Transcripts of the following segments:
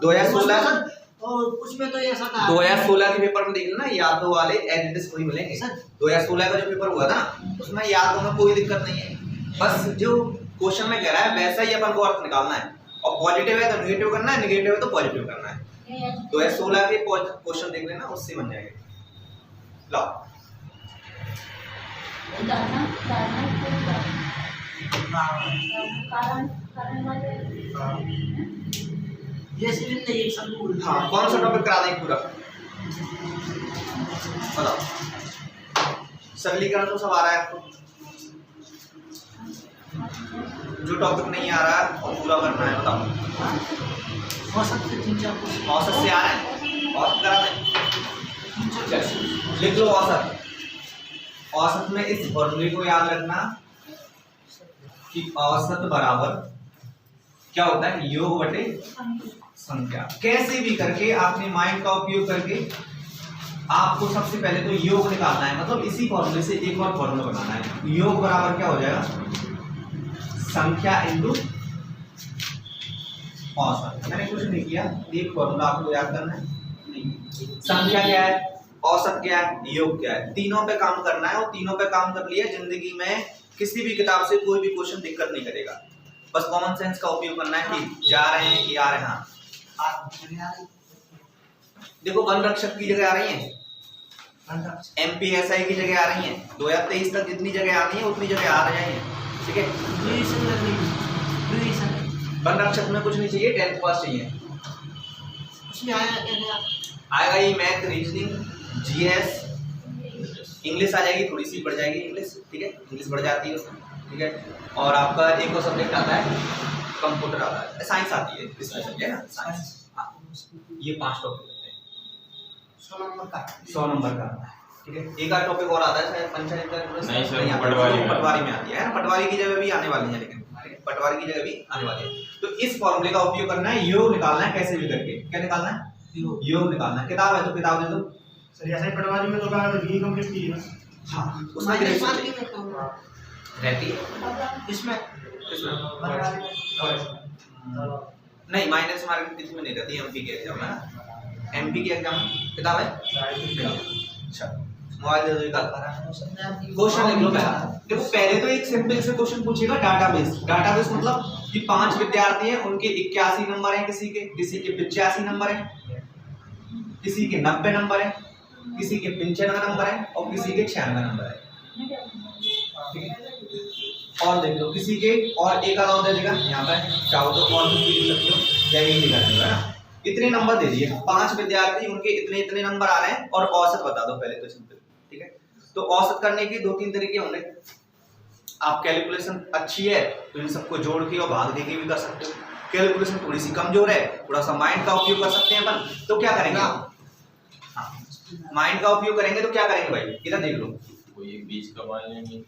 2016 और उसमें तो ऐसा था 2016 के पेपर में देख लेना यादों वाले एडिट्स वही मिलेंगे सर। 2016 का जो पेपर हुआ था उसमें यादों में कोई दिक्कत नहीं है, बस जो क्वेश्चन में कह रहा है वैसा ही अपन को अर्थ निकालना है, और पॉजिटिव है तो नेगेटिव करना है, नेगेटिव है तो पॉजिटिव करना है। 2016 के क्वेश्चन देख लेना, उससे बन जाएगा। लो ये सिर्फ नहीं एक संकुल। हाँ, कौन सा टॉपिक करा दें पूरा बताओ। सरलीकरण तो सब आ रहा है आपको, जो टॉपिक नहीं आ रहा है वो पूरा करना है, बताओ। औसत से 3-4 क्वेश्चन। औसत से आ रहा है, औसत करा दें, लिख लो औसत। औसत में इस फॉर्मूले को याद रखना कि औसत बराबर क्या होता है, योग बटे संख्या। कैसे भी करके आपने माइंड का उपयोग करके आपको सबसे पहले तो योग निकालना है, मतलब इसी फॉर्मूले से एक और फॉर्मूला बनाना है। योग बराबर क्या हो जाएगा, संख्या इंटू औसत। मैंने कुछ नहीं किया, एक फॉर्मूला आपको याद करना है। संख्या क्या है, औसत क्या है, योग क्या है, तीनों पे काम करना है, और तीनों पे काम कर लिया जिंदगी में किसी भी किताब से कोई भी क्वेश्चन दिक्कत नहीं करेगा। बस कॉमन सेंस का उपयोग करना है कि जा रहे हैं कि आ रहे हैं। देखो वन रक्षक की जगह आ रही है, MPSI की जगह आ रही है, 2023 तक जितनी जगह आनी है उतनी जगह आ रही है, ठीक है। वन रक्षक में कुछ नहीं चाहिए, 10th पास चाहिए। उसमें आया क्या आएगा ये मैथ, रीजनिंग, GS, इंग्लिश आ जाएगी, थोड़ी सी बढ़ जाएगी इंग्लिश, ठीक है, इंग्लिश बढ़ जाती है उसमें, ठीक है। और आपका एक और सब्जेक्ट आता है कंप्यूटर आता है, साइंस आती है इसमें, समझे ना, साइंस। ये 5 टॉपिक होते हैं 100 नंबर का, ठीक है। एक आध टॉपिक और आता है शायद पंचायत नहीं सर, पटवारी में आती है ना, पटवारी की जगह भी आने वाली है, लेकिन पटवारी की जगह भी आने वाली है। तो इस फॉर्मूले का उपयोग करना है, योग निकालना है कैसे भी करके। क्या निकालना है, योग निकालना है। किताब है तो किताब दे दो सर। ऐसे पटवारी में तो कहा बी कंप्लीट की है। हाँ, उसमें रहती है, इसमें नहीं माइनस मार्किंग किसी में नहीं रहती, MP के एग्जाम में, MP के एग्जाम में किताब है। अच्छा मोबाइल दे दो, एक क्वेश्चन लिख लो पहला। देखो पहले तो एक सिंपल से क्वेश्चन पूछेगा, डाटाबेस मतलब कि 5 विद्यार्थी हैं, उनके 81 नंबर हैं, किसी के 85 नंबर हैं, किसी के 90 नंबर हैं, किसी के 95 नंबर हैं, और किसी के 96 नंबर हैं, ठीक है। और देख लो किसी के और एक आधा दे देगा, यहाँ पर चाहो तो और भी लिख सकते हो या यही लिखा देगा ना। इतने नंबर दे दिए, 5 विद्यार्थी, उनके इतने इतने नंबर आ रहे हैं, और औसत बता दो पहले तो सिंपल, ठीक है। तो औसत करने के 2-3 तरीके होंगे। आप कैलकुलेशन अच्छी है तो इन सबको जोड़ के और भाग दे के भी कर सकते हो। कैलकुलेशन थोड़ी सी कमजोर है, थोड़ा सा माइंड का उपयोग कर सकते हैं अपन, तो क्या करेंगे आप, माइंड का उपयोग करेंगे तो क्या करेंगे भाई, इधर देख लो, कोई एक बीच का मान लेंगे,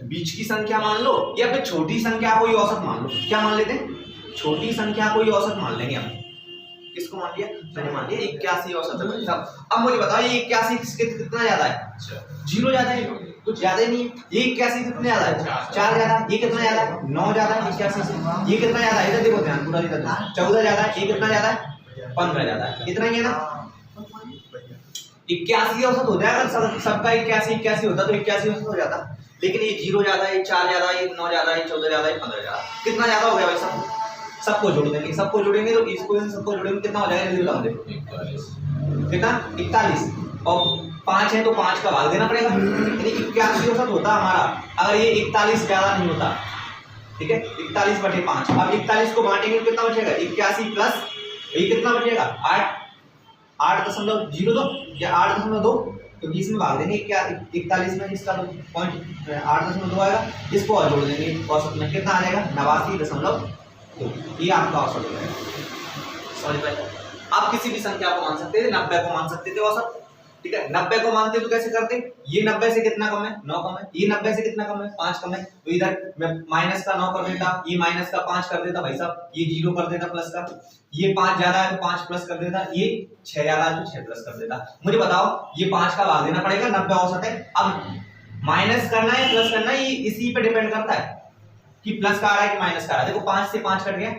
बीच की संख्या मान लो, या फिर छोटी संख्या कोई औसत मान लो। क्या मान लेते हैं, छोटी संख्या कोई औसत मान लेंगे हम। किसको मान लिया, मैंने मान लिया 81 औसत है भाई साहब। अब मुझे बताओ ये 81 कितना ज्यादा है, 0 ज्यादा है, कुछ ज्यादा नहीं है। ये 81 कितना ज्यादा है, 4 ज्यादा है। ये कितना ज्यादा है, 9 ज्यादा है 81 से। ये कितना ज्यादा है, इधर देखो ध्यान पूरा, इधर 14 ज्यादा है। ये कितना ज्यादा है, 15 ज्यादा है। इतना ही है ना, 81 औसत हो जाएगा। सबका 81 होता तो 81 औसत हो जाता, लेकिन ये 0 ज्यादा है, 4 ज्यादा है, 9 ज्यादा है, 14 ज्यादा है, 15 ज्यादा। कितना ज्यादा हो गया भाई साहब, सबको जोड़ देंगे, सबको जोड़ेंगे तो इसको इन सबको जोड़ेंगे कितना हो जाएगा, जल्दी बताओ देखो, कितना 41, और 5 है तो 5 का भाग देना पड़ेगा, यानी 81 औसत होता हमारा अगर ये 41 ज्यादा नहीं होता, ठीक है। 41/5। अब 41 को बांटेंगे तो कितना बचेगा, 81 प्लस ये कितना बचेगा, 8.02 या 8.2, तो 20 में भाग देंगे, क्या 41 में इसका पॉइंट 8.2 आएगा, इसको और जोड़ देंगे औसत में, कितना आ जाएगा 89.2। ये आपका औसत हो जाएगा, समझ पाए। आप किसी भी संख्या को मान सकते थे, 90 को मान सकते थे औसत, ठीक है। 90 को मानते तो कैसे करते, ये 90 से कितना कम है, 9 कम है, ये 90 से कितना कम है, 5 कम है, तो इधर मैं माइनस का 9 कर देता, ये माइनस का 5 कर देता भाई साहब, ये 0 कर देता प्लस का, ये 5 ज्यादा है तो 5 प्लस कर देता, ये 6 ज्यादा है तो 6 प्लस कर देता। मुझे बताओ ये 5 का भाग देना पड़ेगा, 90 औसत है। अब माइनस करना है प्लस करना है, ये इसी पे डिपेंड करता है कि प्लस का आ रहा है कि माइनस का आ रहा है। देखो 5 से 5 कट गया,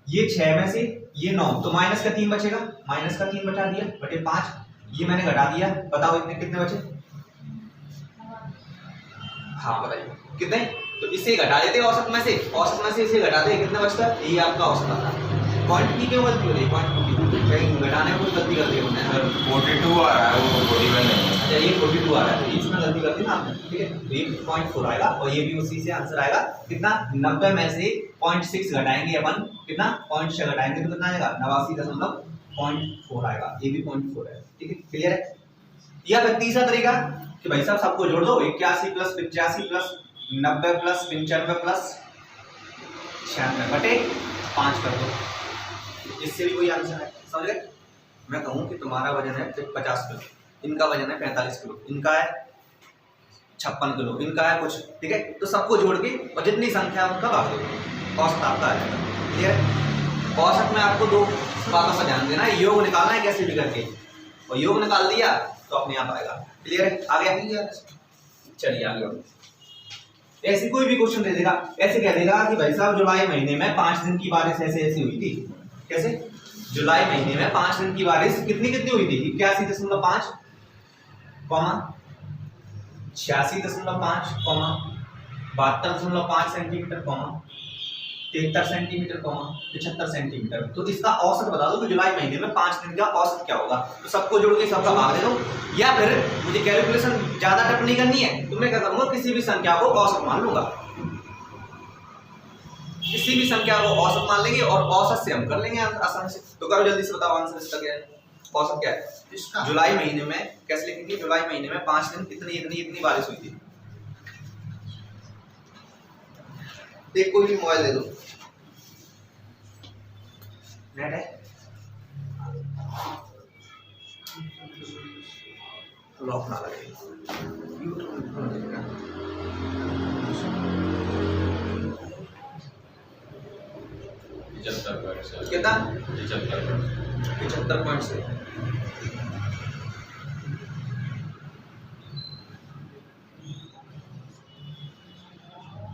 ये 6 में से ये 9, तो माइनस का 3 बचेगा, माइनस का 3 बचा दिया बटे 5, ये मैंने घटा दिया, बताओ इतने कितने बचे? हाँ बताइए कितने? तो इसे घटा देते औसत में से, औसत में से इसे घटा दे, कितना बचता है? ये आपका औसत आता है। पॉइंट की क्यों गलती हो रही है? पॉइंट कहीं घटाने में कोई गलती कर दी हमने सर 42 आ रहा है, वो 41 नहीं है। अच्छा ये 42 आ रहा है, तो इसमें गलती कर दी ना आपने, ठीक है। तो ये 0.4 आएगा और ये भी उसी से आंसर आएगा कितना? 90 में से 0.6 घटाएंगे अपन, कितना? 0.6 घटाएंगे तो कितना आएगा? 89.4 आएगा, ये भी 0.4 है, ठीक है। क्लियर है? या फिर तीसरा तरीका कि भाई साहब सबको जोड़ दो, 81 प्लस 85 प्लस 90 प्लस 95 प्लस 96 बटे 5 कर दो, इससे भी कोई आंसर है। समझ गए? मैं कहूँ कि तुम्हारा वजन है 50 किलो, इनका वजन है 45 किलो, इनका है 56 किलो, इनका है कुछ, ठीक है। तो सबको जोड़ के और जितनी संख्या है उनका भाग दो, औसत आपका आ जाएगा। क्लियर है? औसत में आपको 2 बातों का ध्यान देना है, योग निकालना है कैसे भी करके, और योग निकाल दिया तो अपने आप आएगा। क्लियर है? आ गया? चलिए आगे बढ़ो। ऐसी कोई भी क्वेश्चन दे देगा, ऐसे कह देगा कि भाई साहब जुलाई महीने में 5 दिन की बारिश ऐसे ऐसी हुई थी। कैसे? जुलाई महीने में 5 दिन की बारिश कितनी कितनी हुई थी? 81.5, 86.5, 72.5 सेंटीमीटर, 73 सेंटीमीटर, 75 सेंटीमीटर। तो इसका औसत बता दो कि जुलाई महीने में 5 दिन का औसत क्या होगा। तो सबको जोड़ के सबका भाग दे दो, या फिर मुझे कैलकुलेशन ज्यादा टफ नहीं करनी है, तो मैं क्या करूंगा, किसी भी संख्या को औसत मान लूंगा, किसी भी संख्या को औसत मान लेंगे और औसत से हम कर लेंगे आसानी से। तो करो जल्दी से बताओ आंसर इसका क्या है? औसत क्या है इसका? जुलाई महीने में कैसे लिखेंगे? जुलाई महीने में 5 दिन इतनी इतनी इतनी बारिश हुई थी। एक कोई भी मोबाइल दे दो, नेट है, लॉक ना लगे, कितना? 75 पॉइंट से।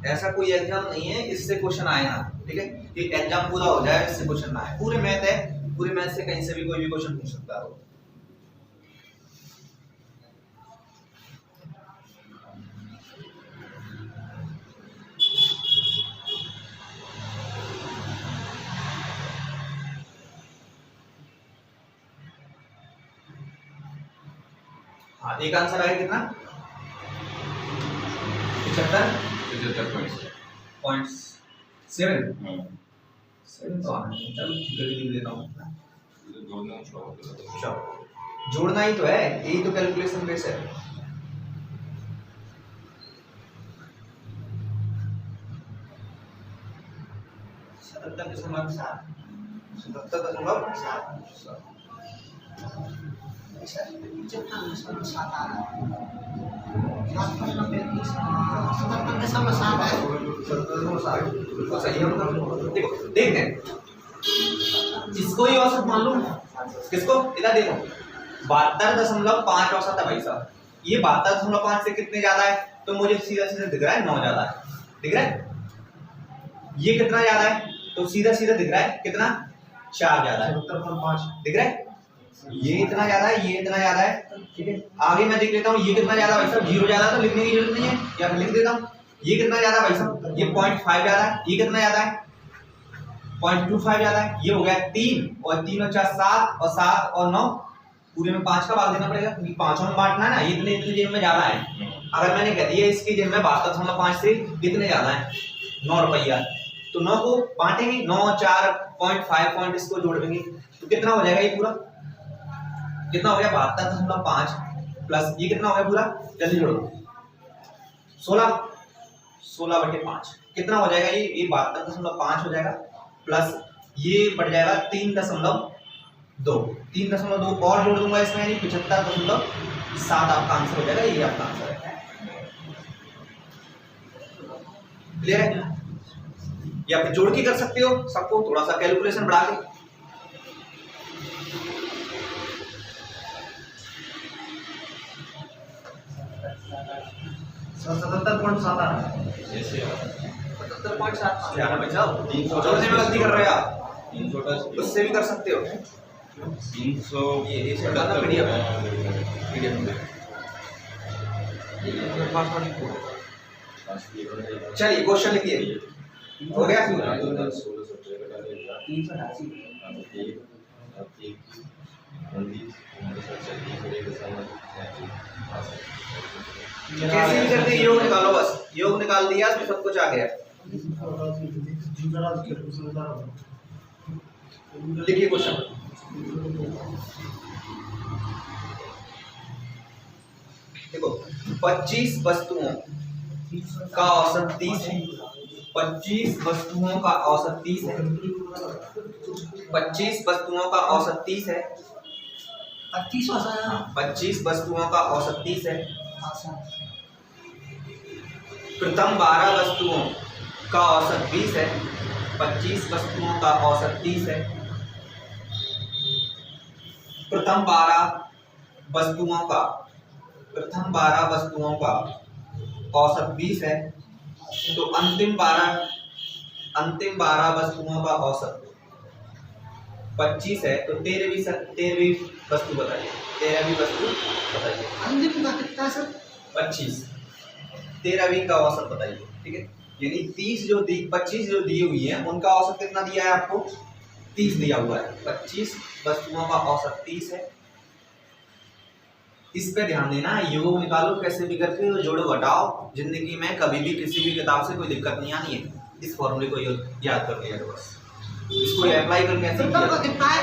ऐसा कोई एग्जाम नहीं है इससे क्वेश्चन आए ना, ठीक है। कि एग्जाम पूरा हो जाए इससे क्वेश्चन ना आए, पूरे मैथ है, पूरे मैथ से कहीं से भी कोई भी क्वेश्चन पूछ सकता है। हाँ एक आंसर आया कितना? 75.7 तो आना नहीं, चलो ठीक है लिख लेता हूँ। चलो जोड़ना ही तो है, यही तो कैलकुलेशन बेस है। देखो देखते हैं, इसको ही औसत मान लो। किसको? इधर देखो 72.5 औसत है भाई साहब। ये 72.5 से कितने ज्यादा है? तो मुझे सीधा सीधा दिख रहा है 9 ज्यादा है, दिख रहा है। ये कितना ज्यादा है? तो सीधा सीधा दिख रहा है कितना? 4 ज्यादा है, 70.5 दिख रहा है। ये इतना ज्यादा है, ये इतना ज्यादा है, ठीक है। आगे मैं देख लेता हूँ ये कितना ज्यादा भाई साहब, 0 ज्यादा, तो लिखने की जरूरत नहीं है, या फिर लिख देता हूँ। ये कितना ज्यादा भाई साहब? ये 0.5 ज्यादा है। ये कितना ज्यादा है? 0.25 ज्यादा है। ये हो गया 3 और 3 और 4 7 और 7 और 9, पूरे में 5 का भाग देना पड़ेगा क्योंकि पांचों में बांटना है ना। ये इतने इतने जेब में ज्यादा है। अगर मैंने कह दिया इसकी जेब में 72.5 से कितने ज्यादा है? 9 रुपया, तो 9 को बांटेंगे, 9 4 0.5 पॉइंट इसको जोड़ देंगे तो कितना हो जाएगा? ये पूरा कितना हो गया? 72.5 प्लस ये कितना हो गया पूरा? जल्दी जोड़ो, 16/5 कितना हो जाएगा? ये 72.5 हो जाएगा, प्लस ये बढ़ जाएगा 3.2, 3.2 और जोड़ दूंगा इसमें, यानी 75.7 आपका आंसर हो जाएगा। ये आपका आंसर है। क्लियर है? या फिर जोड़ के कर सकते हो सबको, थोड़ा सा कैलकुलेशन बढ़ा के। 77.7 ऐसे 75.7 जोड़ने में गलती कर रहे हो आप। उससे भी कर सकते हो। 300 ये से डालना पीडीएफ चलिए क्वेश्चन लिखिए। हो गया? कैसे भी करके योग निकालो, बस योग निकाल दिया तो सब कुछ आ गया। लिखिए क्वेश्चन। देखो 25 वस्तुओं का औसत 30 है। 25 वस्तुओं का औसत 30 है। 25 वस्तुओं का औसत 30 है। 25 औसत 25 वस्तुओं का औसत 30 है। प्रथम 12 वस्तुओं का औसत 20 है। 25 वस्तुओं का औसत 30 है। प्रथम 12 वस्तुओं का औसत 20 है। तो अंतिम 12 वस्तुओं का औसत 25 है। तो 13वीं वस्तु बताइए। 13वीं वस्तु बताइए। अंतिम का कितना है सर? 25। 13वीं का औसत बताइए। ठीक है, यानी 25 जो दी हुई है उनका औसत कितना दिया है आपको? 30 दिया हुआ है। 25 वस्तुओं का औसत 30 है। इस पे ध्यान देना, योग निकालो कैसे भी करके, जोड़ो घटाओ। जिंदगी में कभी भी किसी भी किताब से कोई दिक्कत नहीं आनी है। इस फॉर्मूले को याद कर लिया बस, इसको अप्लाई करके ऐसे प्रथम का कितना है?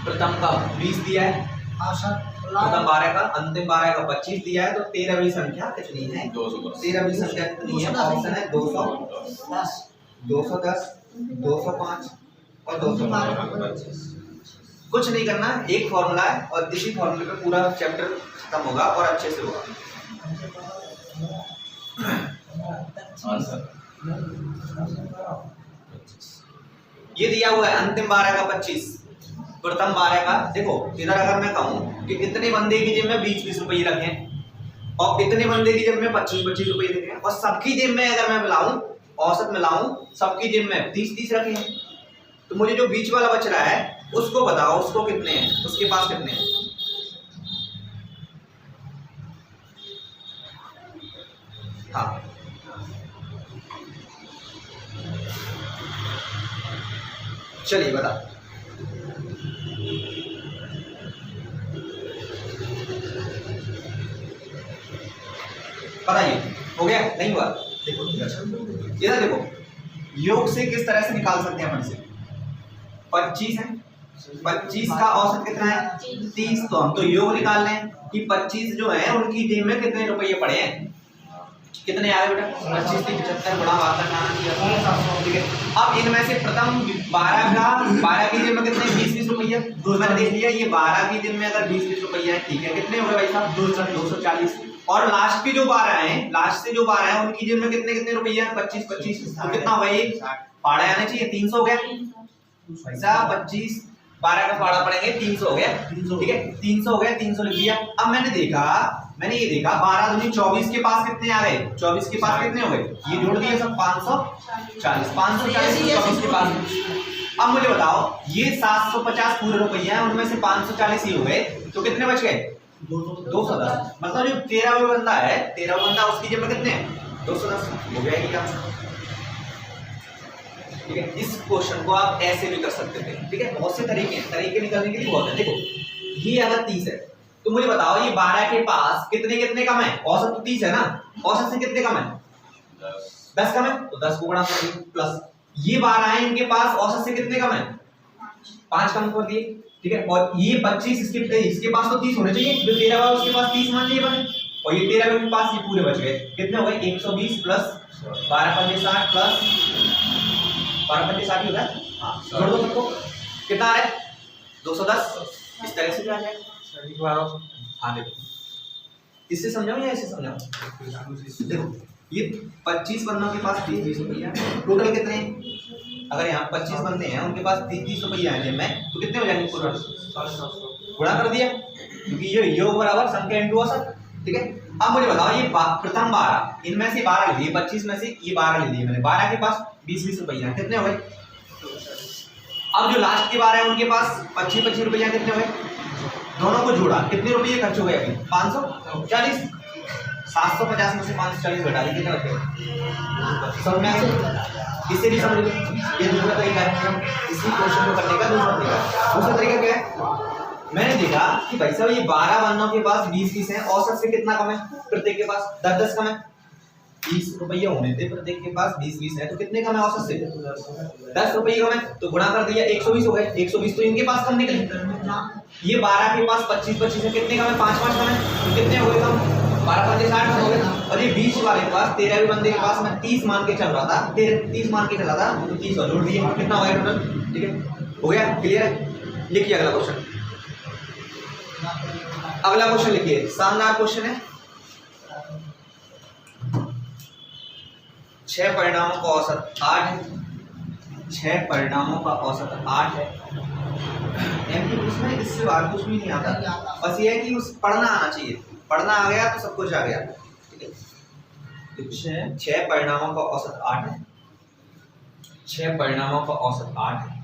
प्रथम का 20 दिया है। प्रथम 12 का, अंतिम 12 का 25 दिया है। तो 13वीं संख्या कितनी है? 210। 13वीं संख्या कितनी है? ऑप्शन है 210, 205 और 212। कुछ नहीं करना, एक फॉर्मूला है और इसी फॉर्मूले पे पूरा चैप्टर खत्म होगा और अच्छे से होगा। ये दिया हुआ है अंतिम 12 का 25, प्रथम 12 का। देखो इधर अगर मैं कहूँ कि इतने बंदे की जेब में 20-20 रुपये रखें और इतने बंदे की जेब में 25-25 रुपये रखें और सबकी जेब में अगर मैं मिलाऊं, औसत मिलाऊं, सबकी जेब में 30-30 रखें, तो मुझे जो बीच वाला बच रहा है उसको बताओ, उसको कितने हैं, उसके पास कितने हैं? हाँ चलिए बता। बताइए, हो गया? नहीं हुआ? देखो इधर देखो, योग से किस तरह से निकाल सकते हैं अपन से? 25 है, 25 का औसत कितना है? 30। तो हम तो योग निकाल लें कि 25 जो है उनकी जेब में कितने रुपये पड़े हैं। कितने आ रहे बेटा? 25 से 75 बड़ा बात करना चाहिए। ठीक है, अब इनमें से प्रथम 12 की जेब में कितने? 20-20 रुपये। मैंने देख लिया, ये 12 की जेब में अगर 20-20 रुपये है, ठीक है, कितने हो गए भाई साहब? 240। और लास्ट की जो 12 हैं, लास्ट से जो 12 हैं उनकी जेब में कितने कितने रुपये हैं? 25-25। तो कितना हुआ? ये पाड़ा आना चाहिए, 300 हो गया भाई साहब। 25 12 का पाड़ा पड़ेंगे, 300 हो गया। ठीक है, 300 हो गया, 300 लिख दिया। अब मैंने ये देखा 12 दूनी 24 के पास कितने आ गए? 24 के पास कितने हो गए? ये जोड़ दिए सब 540 24 के पास। अब मुझे बताओ, ये 750 पूरे रुपये हैं, उनमें से 540 ही हो गए, तो कितने बच गए? 210। मतलब जो 13वां बंदा है, 13वां बंदा, उसकी जेब में कितने हैं? 210 हो गया। ये काम ठीक है। इस क्वेश्चन को आप ऐसे भी कर सकते थे। ठीक है, बहुत से तरीके निकालने के लिए बहुत है। देखो ये अगर 30 है तो मुझे बताओ ये 12 के पास कितने कितने कम है? औसत तो 30 है ना, औसत से कितने कम है? 10 कम है, तो 10 को गुणा कर दिए प्लस ये 12 है, इनके पास औसत से कितने कम है? 5 कम कर दिए। ठीक है, और ये 25 इसके पास तो 30 होने चाहिए, जो 13 है उसके पास 30 मान लिए बने, और ये 13 के पास ये पूरे बच गए। कितने हो गए? 120 प्लस 12×5 प्लस 12×5 होगा। हाँ, जोड़ दो सबको, कितना आ रहा है? 210। इस तरह से भी आ जाएगा। हाँ देखो, इससे समझाऊं या इससे समझाऊं? देखो ये 25 बंदों के पास 30-30 रुपया, टोटल कितने हैं? अगर यहाँ 25 बंदे हैं, उनके पास 30-30 रुपया है जेब में, तो कितने हो जाएंगे? गुणा कर दिया, क्योंकि ये योग बराबर संख्या इंटू औसत। ठीक है, अब मुझे बताओ ये प्रथम 12, इनमें से 12 ले लिए, 25 में से ये 12 ले लिए मैंने, 12 के पास 20-20 रुपया, कितने हो गए? अब जो लास्ट की बार है उनके पास 25-25 रुपया कितने हुए, दोनों को जोड़ा कितने रुपये खर्च हो गए अभी 540, 750 में से 540 घटा दी कितने बचे, समझ में आ गया? इसे भी समझ लो, ये दूसरा तरीका है इसी क्वेश्चन को करने का। दूसरा तरीका क्या है, मैंने देखा कि भाई साहब ये 12 बंदों के पास 20-20 है, औसत से कितना कम है, प्रत्येक के पास 10-10 कम है, 20 रुपये होने थे, प्रत्येक के पास 20-20 है, तो कितने कम है औसत से 10 रुपये कम है, तो गुणा कर दिया 120 हो गए, 120 तो इनके पास कम निकले। ये 12 के पास 25-25 है, कितने कम है, 5-5 कम है, तो कितने हो गए कम, 12-5-60 हो गए। और ये 20 वाले के पास 13वें बंदे के पास मैं 30 मान के चल रहा था, 30 मान के चला था, तो 30 और जोड़ दिए, कितना हो गया टोटल, ठीक है, हो गया, क्लियर है। लिखिए अगला क्वेश्चन, अगला क्वेश्चन लिखिए, शानदार क्वेश्चन है। 6 परिणामों का औसत 8 है, 6 परिणामों का औसत 8 है। इसमें इससे बाहर कुछ भी नहीं आता, बस ये है कि उस पढ़ना आना चाहिए, पढ़ना आ गया तो सब कुछ आ गया, ठीक है। 6 परिणामों का औसत 8 है, 6 परिणामों का औसत 8 है,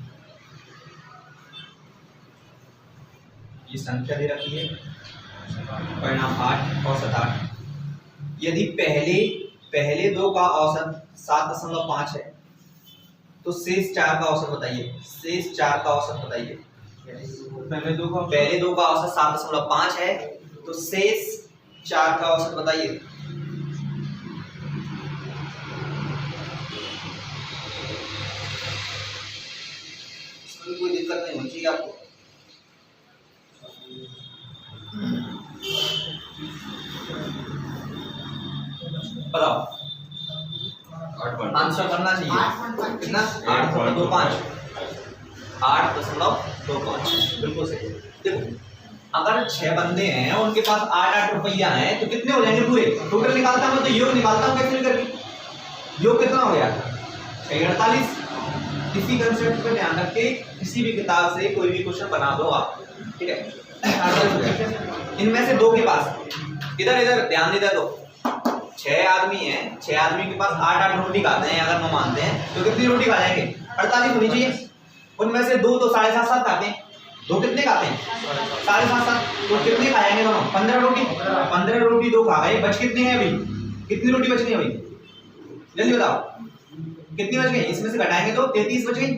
ये संख्या दे रखी है, परिणाम 8, औसत 8। यदि पहले दो का औसत 7.5 है, तो शेष 4 का औसत बताइए, शेष 4 का औसत बताइए। पहले दो का औसत 7.5 है, तो शेष 4 का औसत बताइए। इसमें कोई दिक्कत नहीं होनी चाहिए आपको। बताओ, आंसर करना चाहिए कितना, 8.25, 8.25, बिल्कुल सही। देखो अगर 6 बंदे हैं उनके पास 8-8 रुपया है, तो कितने हो जाएंगे पूरे, टोटल निकालता हूँ तो योग निकालता हूँ कैसे करके, योग कितना हो गया 648। इसी कंसेप्ट पे ध्यान रख के किसी भी किताब से कोई भी क्वेश्चन बना दो आप, ठीक है। इनमें से 2 के पास इधर ध्यान दे दो, 6 आदमी हैं, 6 आदमी के पास 8-8 रोटी खाते हैं, अगर हम मानते हैं तो कितनी रोटी खा जाएंगे, 48 होनी चाहिए। उनमें से 2 तो 7.5 खाते हैं, 2 कितने खाते हैं 7.5, तो कितने खाएंगे दोनों, 15 रोटी, 15 रोटी 2 खा गए, बच कितने हैं अभी, कितनी रोटी बचनी है अभी, जल्दी बताओ कितनी बच गई, इसमें से घटाएंगे तो 33 बच गई,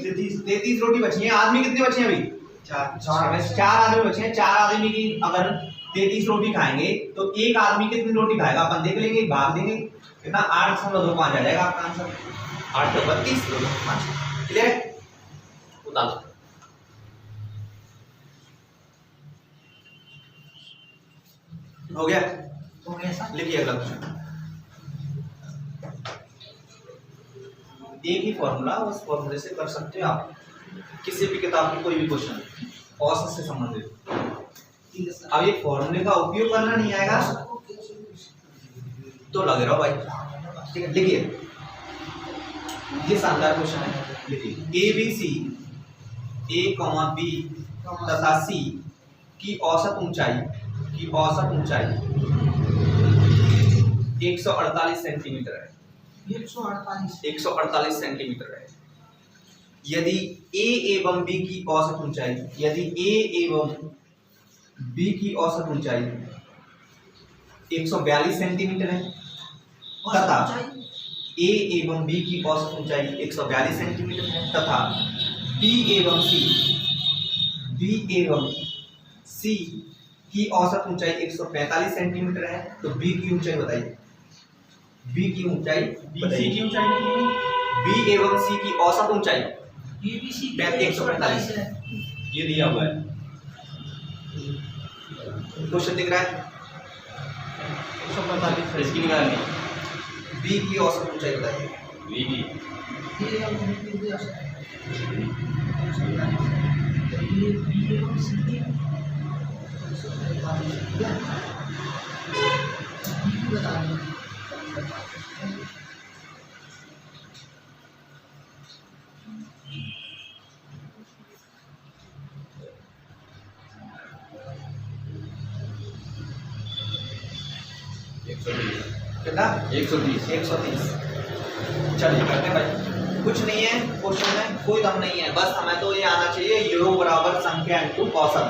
33 रोटी बची है। आदमी कितने बचे हैं अभी, 4 आदमी बचे हैं। 4 आदमी की अगर 33 रोटी खाएंगे तो एक आदमी कितनी रोटी खाएगा, अपन देख लेंगे, भाग देंगे, कितना 8.25 आ जाएगा आपका आंसर, 8.32, क्लियर, उतारो। हो गया, लिखिए अगला क्वेश्चन। एक ही फॉर्मूला, उस फॉर्मूले से कर सकते हो आप किसी भी किताब की कोई भी क्वेश्चन औसत से संबंधित। अब ये फॉर्मूले का उपयोग करना नहीं आएगा तो लगे रहो भाई, ठीक है। लिखिए, ये शानदार क्वेश्चन है, लिखिए ABC A, B तथा C की औसत ऊंचाई 148 सेंटीमीटर है, 148 सेंटीमीटर है। यदि A एवं B की औसत ऊंचाई, यदि A एवं B की औसत ऊंचाई 142 सेंटीमीटर है तथा A एवं B की औसत ऊंचाई 142 सेंटीमीटर है तथा B एवं C की औसत ऊंचाई 145 सेंटीमीटर है, तो B की ऊंचाई बताइए, B की ऊंचाई, B एवं C की औसत ऊंचाई 145 है, ये दिया हुआ है, क्वेश्चन दिख रहा है, 145 इसकी निकालनी, B की औसत ऊंचाई बताइए। कितना 130 130। चलिए करते हैं भाई। कुछ नहीं है क्वेश्चन में, कोई दम नहीं है, बस हमें तो ये आना चाहिए योग बराबर संख्या इनटू औसत।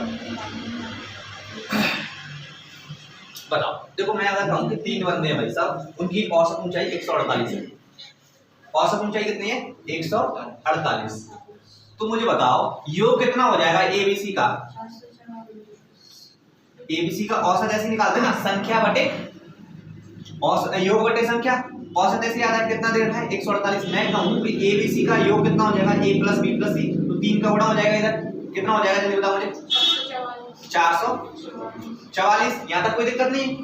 बताओ, देखो मैं अगर कहूं कि 3 बंदे हैं भाई साहब, उनकी औसत ऊंचाई 148 है। औसत ऊंचाई कितनी है? 148। तो मुझे बताओ योग कितना हो जाएगा एबीसी का? एबीसी का औसत ऐसे निकालते हैं ना, संख्या बटे औसत, योग बटे संख्या। औसत ऐसे आता है कितना दे रखा है? 148। मैं कहूं कि एबीसी का योग कितना हो जाएगा? a प्लस बी प्लस सी, तो 3 का गुणा हो जाएगा, इधर कितना हो जाएगा जल्दी बताओ मुझे? 444। यहां तक कोई दिक्कत नहीं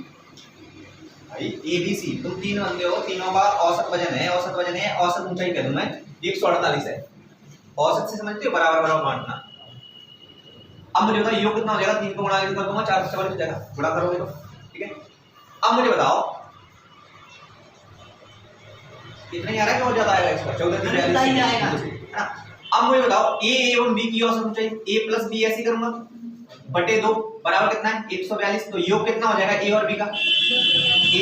भाई। एबीसी तुम 3 बंदे हो, तीनों का औसत वजन है, औसत वजन है, औसत ऊंचाई कह दूं मैं 148 है। औसत से समझते हो, बराबर बराबर बांटना। अब मुझे बताओ योग कितना हो जाएगा? 3 को गुणा कर दूंगा, 444 हो जाएगा, गुणा करोगे तो ठीक है। अब मुझे बताओ कितना ही आ रहा है कि और ज्यादा आएगा इसका? 14 ही आएगा। अब मुझे बताओ ए एवं बी की औसत ऊंचाई, a प्लस बी ऐसे करूंगा बटे 2 बराबर कितना है? 142। तो योग कितना हो जाएगा ए और बी का? a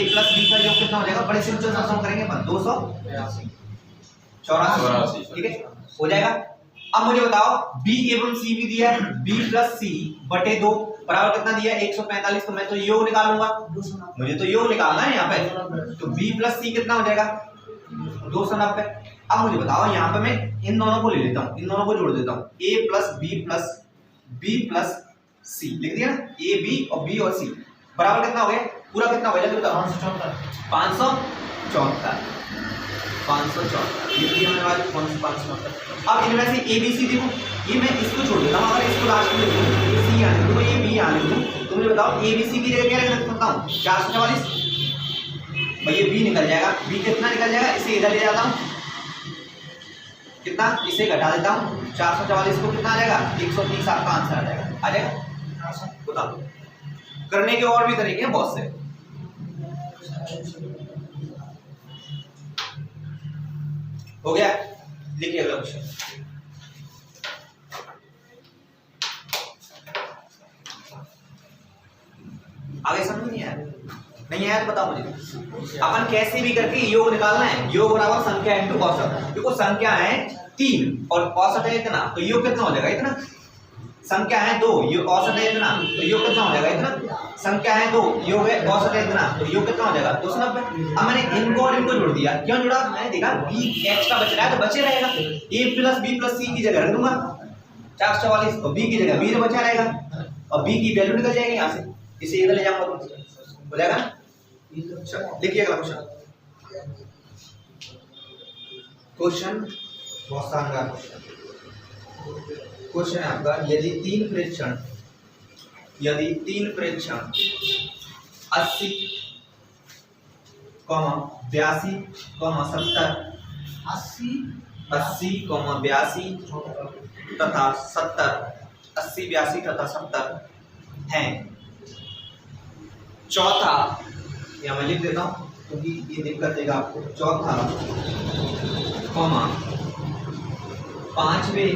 प्लस बी का योग कितना हो जाएगा? बड़े सिंपल सा सम करेंगे अपन, 284 ठीक है, हो जाएगा। अब मुझे बताओ b एवं c भी दिया है, b प्लस c बटे 2 बराबर कितना दिया है? 145। तो मैं तो योग निकालूंगा, मुझे तो योग निकालना है यहाँ पे। तो b प्लस c कितना हो जाएगा? 290। अब मुझे बताओ यहाँ पे मैं इन दोनों को ले लेता हूँ, इन दोनों को जोड़ देता हूँ, a plus b plus c लिख दिया ना, a b और b और c बराबर कितना हो गया? पूरा कितना हो गया जल्दी बताओ? 574 ये भी हमें वाली 574। अब इनमें से a b c देखो, ये मैं इसको छोड़ देता हूँ, अगर इसको लास्ट में लिखूं ये c आने दूं, ये b आने दूं, तो मुझे बताओ a b c की जगह क्या रख सकता हूँ? 444 भाई, ये b निकल जाएगा, b कितना निकल जाएगा? इसे इधर ले जाता हूँ, कितना? इसे घटा देता हूँ, 444 को कितना आ जाएगा? 130 आपका आंसर आ जाएगा। आ जाएगा? बताओ, करने के और भी तरीके हैं बहुत से। हो गया? लिखिए अगला क्वेश्चन। आगे समझ नहीं आया? नहीं आया तो बताओ मुझे। अपन कैसे भी करके योग निकालना है, योग बराबर संख्या इनटू औसत। देखो संख्या है 3 और औसत है इतना, तो योग कितना हो जाएगा? इतना। संख्या है 2, योग औसत है इतना, तो योग कितना हो जाएगा? इतना। संख्या है 2, योग है औसत है इतना, तो योग कितना हो जाएगा? 290। अब मैंने इनको और इनको जोड़ दिया, क्यों जुड़ा? मैंने देखा b एक्स्ट्रा बच रहा है तो बचे रहेगा, a plus b plus c की जगह रख दूंगा 444, और b की जगह b तो बचा रहेगा, और b की वैल्यू निकल जाएगी यहाँ से, इसे इधर ले जाऊंगा तो हो जाएगा ना। देखिए अगला क्वेश्चन। क्वेश्चन बहुत शानदार क्वेश्चन है आपका। यदि तीन प्रेक्षण 80, 82, 70 80, 82 तथा 70 80, 82 तथा 70 हैं। चौथा, या मैं लिख देता हूं क्योंकि ये दिक्कत देगा आपको। चौथा, पांचवें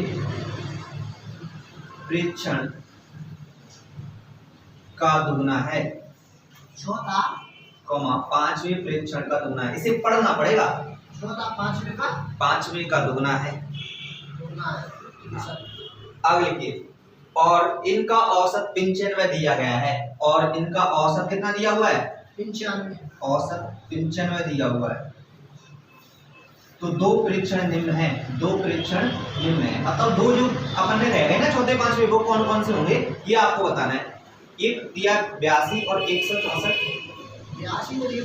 प्रेक्षण का दुगना है। चौथा, पांचवें प्रेक्षण का दुगना है। इसे पढ़ना पड़ेगा। चौथा पांचवें का दुगना है। आगे लिखिए। और इनका औसत 95 दिया गया है। और इनका औसत कितना दिया हुआ है? 95। औसत 95 दिया हुआ है। तो दो प्रेक्षण निम्न हैं। दो प्रेक्षण निम्न हैं, मतलब दो जो अपन ने रह गए ना चौथे पांचवें, वो कौन कौन से होंगे ये आपको बताना है। एक दिया 82 और 164,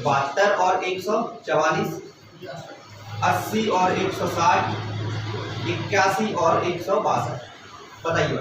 72 और 144, 80 और 160, 81 और 162। बताइए